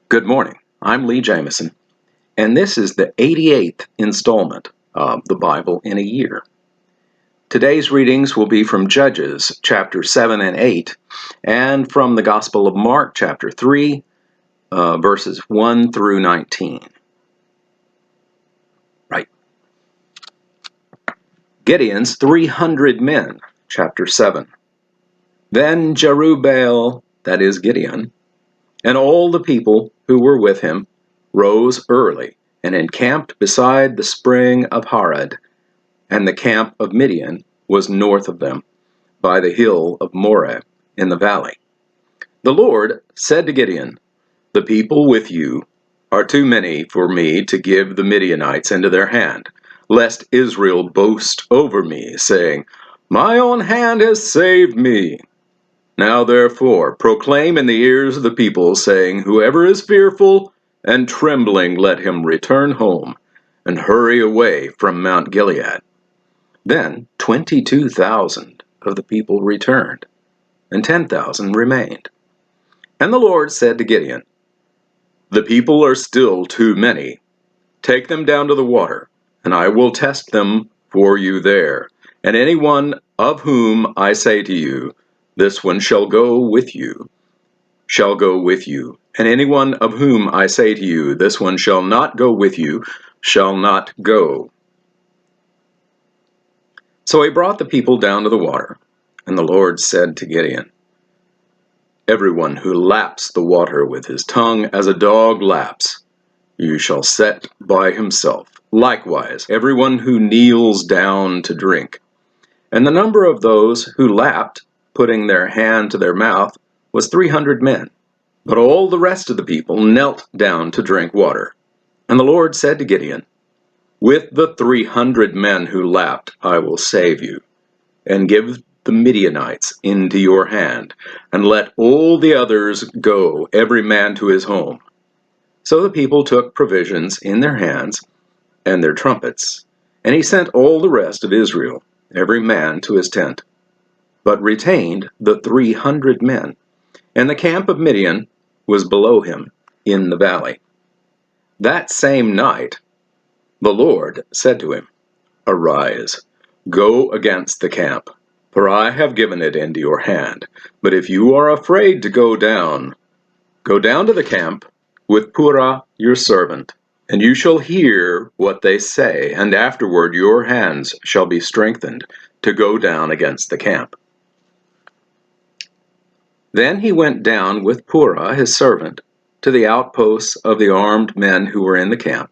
Good morning. I'm Lee Jamison, and this is the 88th installment of the Bible in a Year. Today's readings will be from Judges chapter 7 and 8, and from the Gospel of Mark chapter 3, verses 1 through 19. Right. Gideon's 300 men, chapter 7. Then Jerubbaal, that is Gideon, and all the people who were with him rose early and encamped beside the spring of Harod, and the camp of Midian was north of them, by the hill of Moreh in the valley. The Lord said to Gideon, "The people with you are too many for me to give the Midianites into their hand, lest Israel boast over me, saying, 'My own hand has saved me.' Now therefore proclaim in the ears of the people, saying, 'Whoever is fearful and trembling, let him return home, and hurry away from Mount Gilead.'" Then 22,000 of the people returned, and 10,000 remained. And the Lord said to Gideon, "The people are still too many. Take them down to the water, and I will test them for you there. And any one of whom I say to you, 'This one shall go with you,' shall go with you. And any one of whom I say to you, 'This one shall not go with you,' shall not go." So he brought the people down to the water, and the Lord said to Gideon, "Everyone who laps the water with his tongue as a dog laps, you shall set by himself. Likewise, everyone who kneels down to drink." And the number of those who lapped, putting their hand to their mouth, was 300 men. But all the rest of the people knelt down to drink water. And the Lord said to Gideon, "With the 300 men who lapped I will save you, and give the Midianites into your hand, and let all the others go, every man to his home." So the people took provisions in their hands and their trumpets, and he sent all the rest of Israel, every man to his tent, but retained the 300 men, and the camp of Midian was below him in the valley. That same night the Lord said to him, "Arise, go against the camp, for I have given it into your hand. But if you are afraid to go down to the camp with Purah your servant, and you shall hear what they say, and afterward your hands shall be strengthened to go down against the camp." Then he went down with Purah his servant to the outposts of the armed men who were in the camp.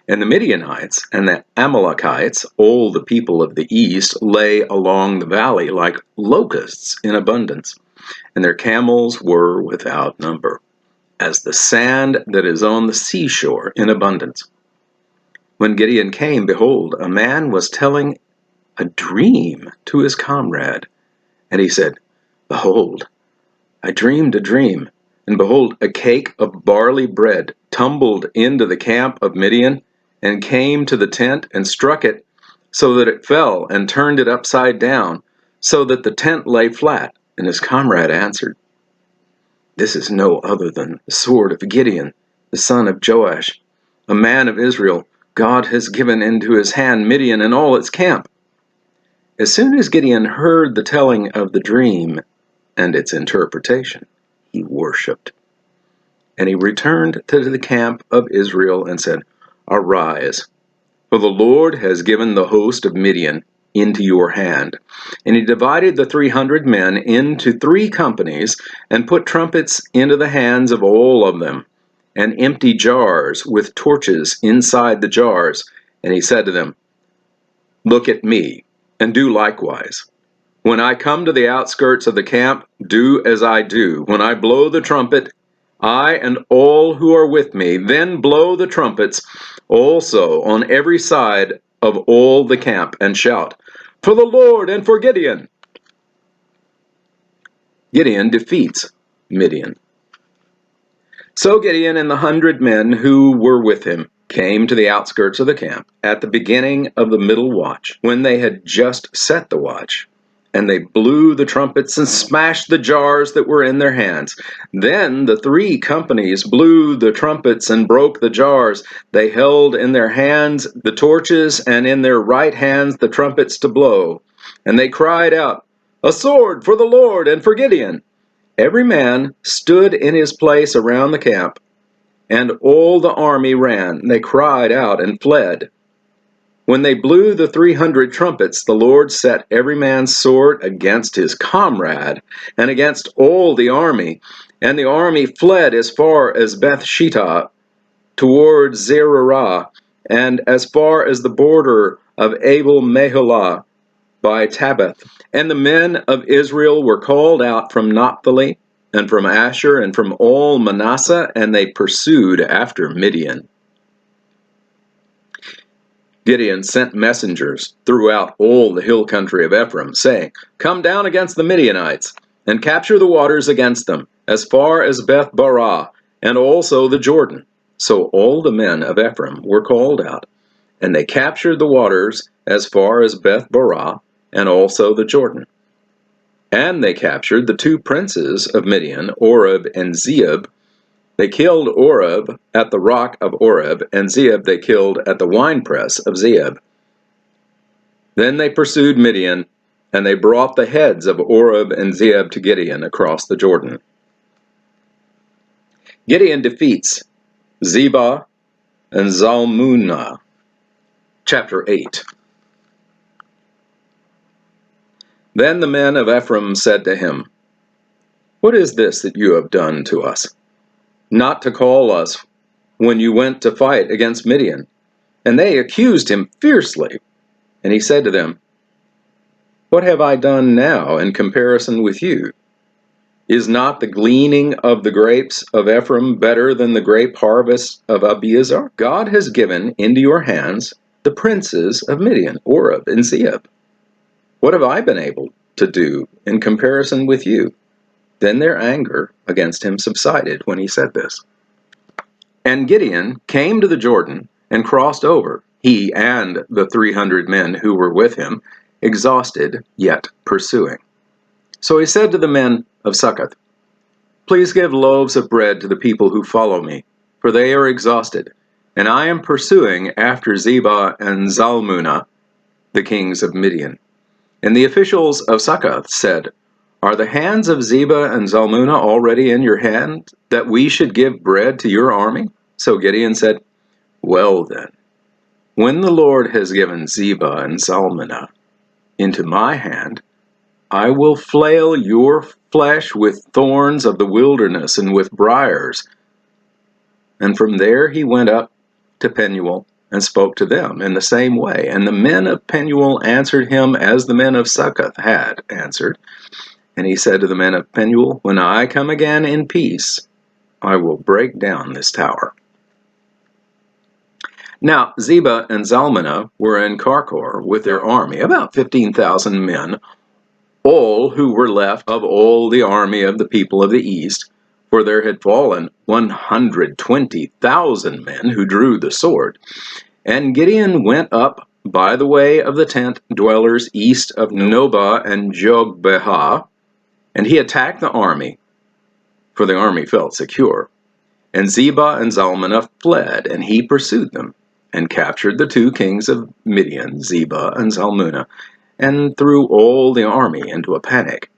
And the Midianites and the Amalekites, all the people of the east, lay along the valley like locusts in abundance, and their camels were without number, as the sand that is on the seashore in abundance. When Gideon came, behold, a man was telling a dream to his comrade. And he said, "Behold, I dreamed a dream, and behold, a cake of barley bread tumbled into the camp of Midian, and came to the tent, and struck it, so that it fell, and turned it upside down, so that the tent lay flat." And his comrade answered, "This is no other than the sword of Gideon, the son of Joash, a man of Israel. God has given into his hand Midian and all its camp." As soon as Gideon heard the telling of the dream and its interpretation, he worshipped. And he returned to the camp of Israel and said, "Arise, for the Lord has given the host of Midian into your hand." And he divided the 300 men into 3 companies, and put trumpets into the hands of all of them, and empty jars with torches inside the jars. And he said to them, "Look at me, and do likewise. When I come to the outskirts of the camp, do as I do. When I blow the trumpet, I and all who are with me, then blow the trumpets also on every side of all the camp, and shout, 'For the Lord and for Gideon!'" Gideon defeats Midian. So Gideon and the 100 men who were with him came to the outskirts of the camp at the beginning of the middle watch, when they had just set the watch. and they blew the trumpets and smashed the jars that were in their hands. Then the 3 companies blew the trumpets and broke the jars. They held in their hands the torches, and in their right hands the trumpets to blow. And they cried out, "A sword for the Lord and for Gideon!" Every man stood in his place around the camp, and all the army ran. They cried out and fled. When they blew the 300 trumpets, the Lord set every man's sword against his comrade and against all the army. And the army fled as far as Beth-shittah toward Zererah, and as far as the border of Abel-meholah by Tabbath. And the men of Israel were called out from Naphtali and from Asher and from all Manasseh, and they pursued after Midian. Gideon sent messengers throughout all the hill country of Ephraim, saying, "Come down against the Midianites, and capture the waters against them, as far as Beth-barah, and also the Jordan." So all the men of Ephraim were called out, and they captured the waters as far as Beth-barah, and also the Jordan. And they captured the 2 princes of Midian, Oreb and Zeeb. They killed Oreb at the rock of Oreb, and Zeeb they killed at the winepress of Zeeb. Then they pursued Midian, and they brought the heads of Oreb and Zeeb to Gideon across the Jordan. Gideon defeats Zebah and Zalmunna. Chapter 8. Then the men of Ephraim said to him, "What is this that you have done to us? Not to call us when you went to fight against Midian." And they accused him fiercely. And he said to them, "What have I done now in comparison with you? Is not the gleaning of the grapes of Ephraim better than the grape harvest of Abiezer? God has given into your hands the princes of Midian, Oreb and Zeeb. What have I been able to do in comparison with you?" Then their anger against him subsided when he said this. And Gideon came to the Jordan and crossed over, he and the 300 men who were with him, exhausted yet pursuing. So he said to the men of Succoth, "Please give loaves of bread to the people who follow me, for they are exhausted, and I am pursuing after Zebah and Zalmunna, the kings of Midian." And the officials of Succoth said, "Are the hands of Zebah and Zalmunna already in your hand, that we should give bread to your army?" So Gideon said, "Well then, when the Lord has given Zebah and Zalmunna into my hand, I will flail your flesh with thorns of the wilderness and with briars." And from there he went up to Penuel and spoke to them in the same way. And the men of Penuel answered him as the men of Succoth had answered. And he said to the men of Penuel, "When I come again in peace, I will break down this tower." Now Zebah and Zalmunna were in Karkor with their army, about 15,000 men, all who were left of all the army of the people of the east, for there had fallen 120,000 men who drew the sword. And Gideon went up by the way of the tent dwellers east of Nobah and Jogbehah, and he attacked the army, for the army felt secure. And Zebah and Zalmunna fled, and he pursued them, and captured the 2 kings of Midian, Zebah and Zalmunna, and threw all the army into a panic.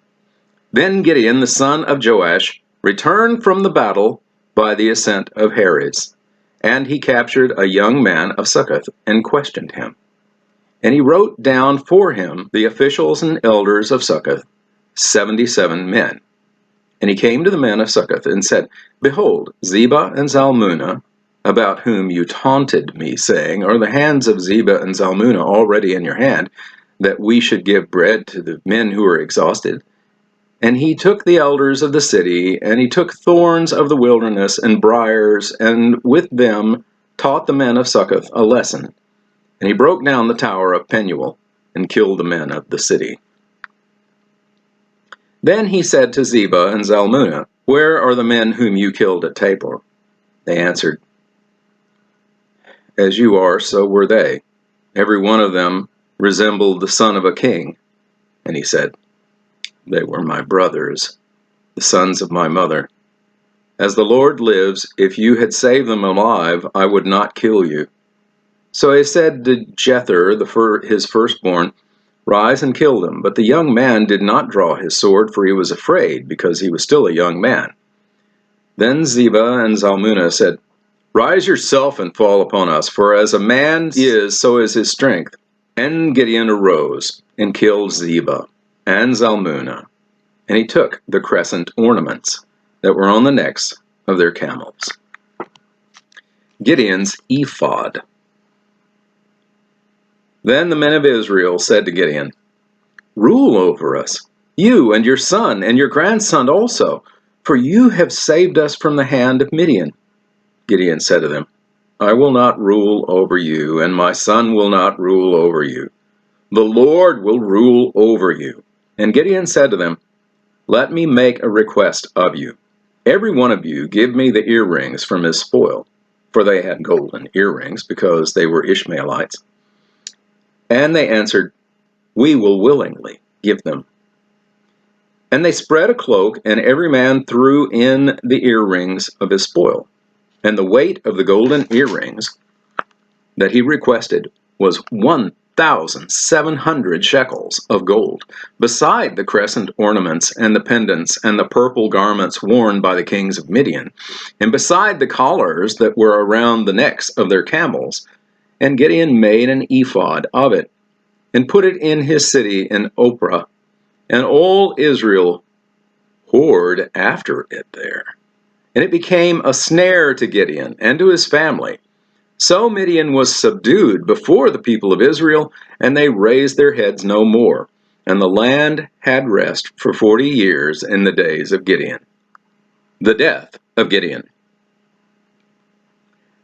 Then Gideon, the son of Joash, returned from the battle by the ascent of Heres, and he captured a young man of Succoth and questioned him. And he wrote down for him the officials and elders of Succoth, 77 men. And he came to the men of Succoth and said, "Behold, Zebah and Zalmunna, about whom you taunted me, saying, Are the hands of Zebah and Zalmunna already in your hand, that we should give bread to the men who are exhausted?" And he took the elders of the city, and he took thorns of the wilderness and briars, and with them taught the men of Succoth a lesson. And he broke down the tower of Penuel, and killed the men of the city. Then he said to Zebah and Zalmunna, "Where are the men whom you killed at Tabor?" They answered, "As you are, so were they. Every one of them resembled the son of a king." And he said, They were my brothers, the sons of my mother. As the Lord lives, if you had saved them alive, I would not kill you. So he said to Jether, his firstborn, Rise and kill them. But the young man did not draw his sword, for he was afraid, because he was still a young man. Then Zebah and Zalmunna said, Rise yourself and fall upon us, for as a man is, so is his strength. And Gideon arose and killed Zebah and Zalmunna, and he took the crescent ornaments that were on the necks of their camels. Gideon's ephod. Then the men of Israel said to Gideon, Rule over us, you and your son and your grandson also, for you have saved us from the hand of Midian. Gideon said to them, I will not rule over you, and my son will not rule over you. The Lord will rule over you. And Gideon said to them, Let me make a request of you. Every one of you give me the earrings from his spoil, for they had golden earrings, because they were Ishmaelites. And they answered, We will willingly give them. And they spread a cloak, and every man threw in the earrings of his spoil. And the weight of the golden earrings that he requested was 1,700 shekels of gold, beside the crescent ornaments and the pendants and the purple garments worn by the kings of Midian, and beside the collars that were around the necks of their camels. And Gideon made an ephod of it, and put it in his city in Ophrah, and all Israel whored after it there. And it became a snare to Gideon and to his family. So Midian was subdued before the people of Israel, and they raised their heads no more. And the land had rest for 40 years in the days of Gideon. The death of Gideon.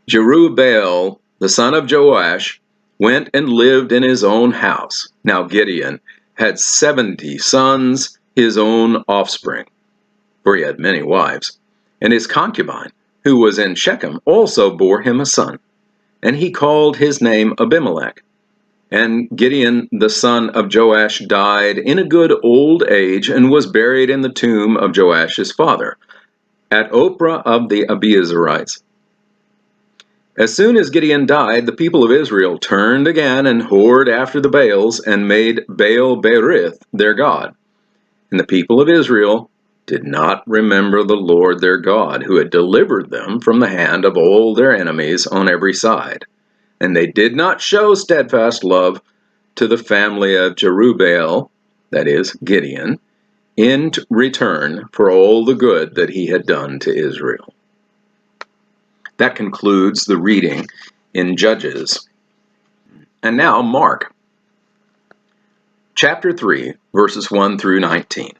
Jerubbaal, the son of Joash, went and lived in his own house. Now Gideon had 70 sons, his own offspring, for he had many wives. And his concubine, who was in Shechem, also bore him a son. And he called his name Abimelech. And Gideon the son of Joash died in a good old age, and was buried in the tomb of Joash his father, at Ophrah of the Abiezrites. As soon as Gideon died, the people of Israel turned again and whored after the Baals, and made Baal-berith their god. And the people of Israel did not remember the Lord their God, who had delivered them from the hand of all their enemies on every side. And they did not show steadfast love to the family of Jerubbaal, that is, Gideon, in return for all the good that he had done to Israel. That concludes the reading in Judges. And now Mark, chapter 3, verses 1 through 19.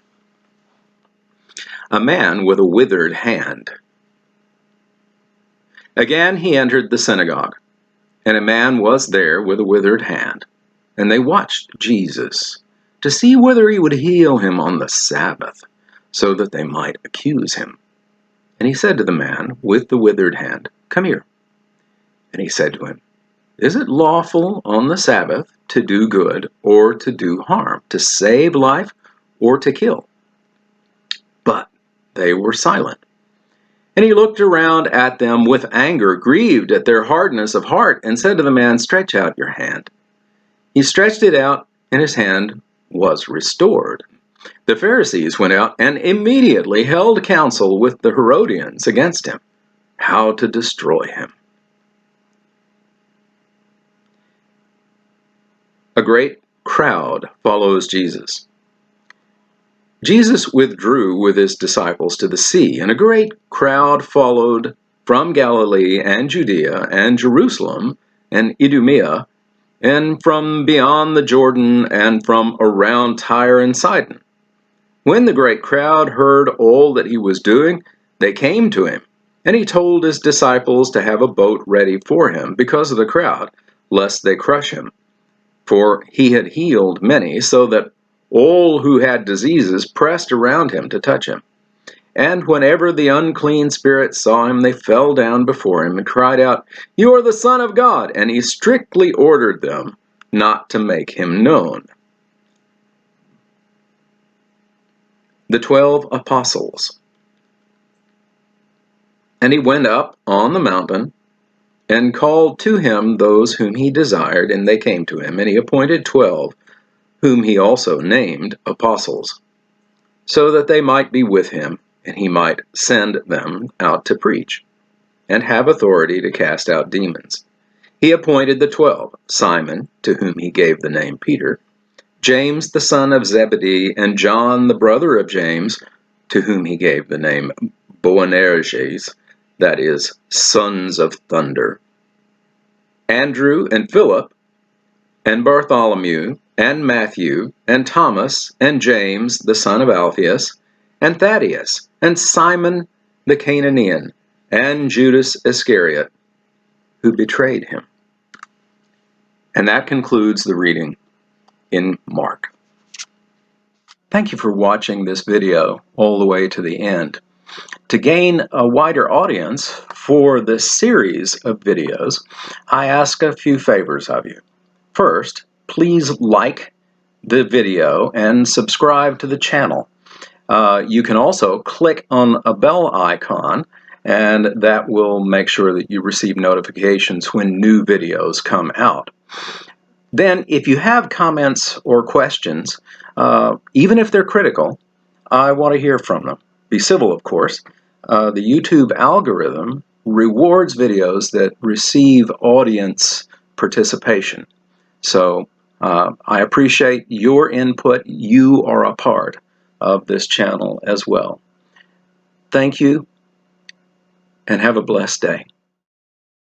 A man with a withered hand. Again he entered the synagogue, and a man was there with a withered hand. And they watched Jesus to see whether he would heal him on the Sabbath, so that they might accuse him. And he said to the man with the withered hand, Come here. And he said to him, Is it lawful on the Sabbath to do good or to do harm, to save life or to kill? But they were silent. And he looked around at them with anger, grieved at their hardness of heart, and said to the man, Stretch out your hand. He stretched it out, and his hand was restored. The Pharisees went out and immediately held counsel with the Herodians against him, how to destroy him. A great crowd follows Jesus. Jesus withdrew with his disciples to the sea, and a great crowd followed from Galilee and Judea and Jerusalem and Idumea, and from beyond the Jordan and from around Tyre and Sidon. When the great crowd heard all that he was doing, they came to him, and he told his disciples to have a boat ready for him because of the crowd, lest they crush him. For he had healed many, so that all who had diseases pressed around him to touch him. And whenever the unclean spirits saw him, they fell down before him and cried out, You are the Son of God! And he strictly ordered them not to make him known. the 12 apostles. And he went up on the mountain and called to him those whom he desired, and they came to him. And he appointed 12, whom he also named apostles, so that they might be with him, and he might send them out to preach, and have authority to cast out demons. He appointed the 12, Simon, to whom he gave the name Peter, James the son of Zebedee, and John the brother of James, to whom he gave the name Boanerges, that is, sons of thunder, Andrew and Philip, and Bartholomew, and Matthew, and Thomas, and James the son of Alphaeus, and Thaddeus, and Simon the Canaanian, and Judas Iscariot, who betrayed him. And that concludes the reading in Mark. Thank you for watching this video all the way to the end. To gain a wider audience for this series of videos, I ask a few favors of you. First, please like the video and subscribe to the channel. You can also click on a bell icon, and that will make sure that you receive notifications when new videos come out. Then, if you have comments or questions, even if they're critical, I want to hear from them. Be civil, of course. The YouTube algorithm rewards videos that receive audience participation. So I appreciate your input. You are a part of this channel as well. Thank you, and have a blessed day.